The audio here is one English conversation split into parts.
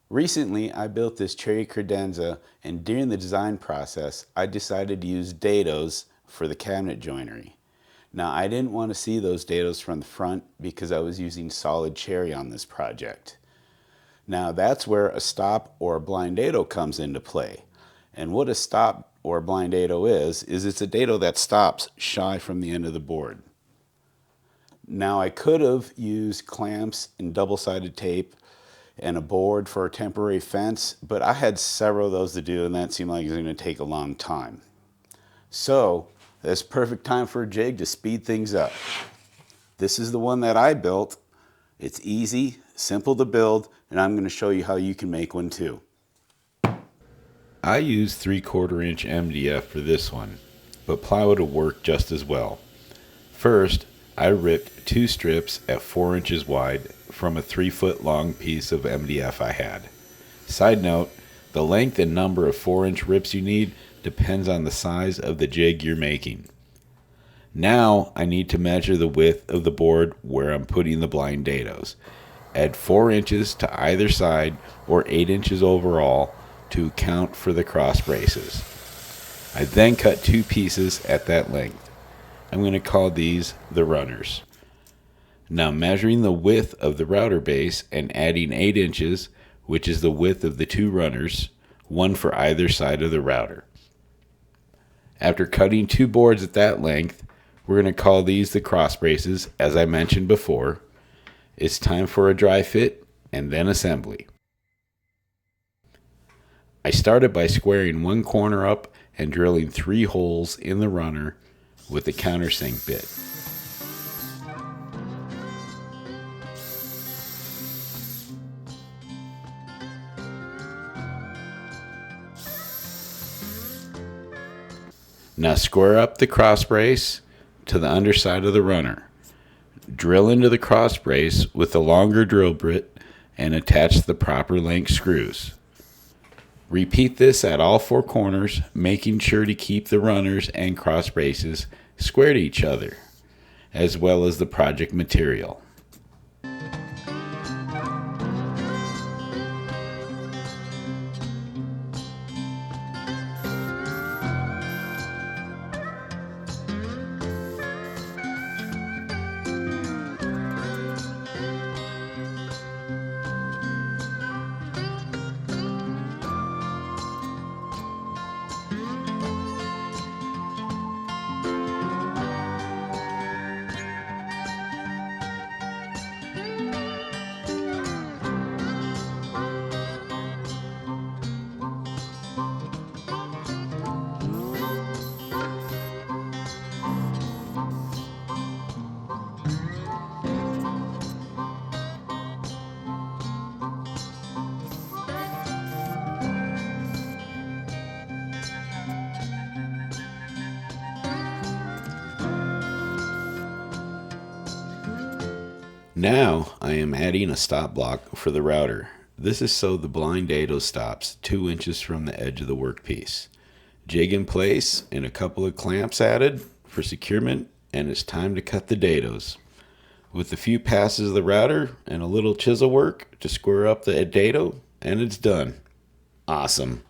Recently, I built this cherry credenza, and during the design process, I decided to use dados for the cabinet joinery. Now, I didn't want to see those dados from the front because I was using solid cherry on this project. Now, that's where a stop or a blind dado comes into play. And what a stop or a blind dado is it's a dado that stops shy from the end of the board. Now, I could have used clamps and double-sided tape and a board for a temporary fence, but I had several of those to do, and that seemed like it was going to take a long time. So, it's perfect time for a jig to speed things up. This is the one that I built. It's easy, simple to build, and I'm going to show you how you can make one too. I used 3/4 inch MDF for this one, but plywood will work just as well. First, I ripped 2 strips at 4 inches wide from a 3-foot long piece of MDF I had. Side note, the length and number of 4-inch rips you need depends on the size of the jig you're making. Now I need to measure the width of the board where I'm putting the blind dados. Add 4 inches to either side or 8 inches overall to account for the cross braces. I then cut 2 pieces at that length. I'm going to call these the runners. Now measuring the width of the router base and adding 8 inches, which is the width of the 2 runners, one for either side of the router. After cutting 2 boards at that length, we're going to call these the cross braces, as I mentioned before. It's time for a dry fit and then assembly. I started by squaring one corner up and drilling 3 holes in the runner with the countersink bit. Now square up the cross brace to the underside of the runner. Drill into the cross brace with a longer drill bit and attach the proper length screws. Repeat this at all 4 corners, making sure to keep the runners and cross braces square to each other, as well as the project material. Now I am adding a stop block for the router. This is so the blind dado stops 2 inches from the edge of the workpiece. Jig in place and a couple of clamps added for securement, and it's time to cut the dados. With a few passes of the router and a little chisel work to square up the dado, and it's done. Awesome.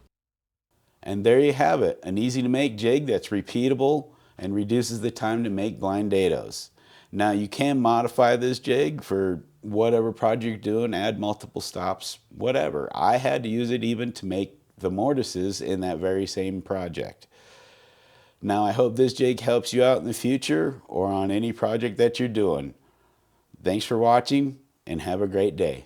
And there you have it, an easy to make jig that's repeatable and reduces the time to make blind dados. Now you can modify this jig for whatever project you're doing, add multiple stops, whatever. I had to use it even to make the mortises in that very same project. Now I hope this jig helps you out in the future or on any project that you're doing. Thanks for watching and have a great day.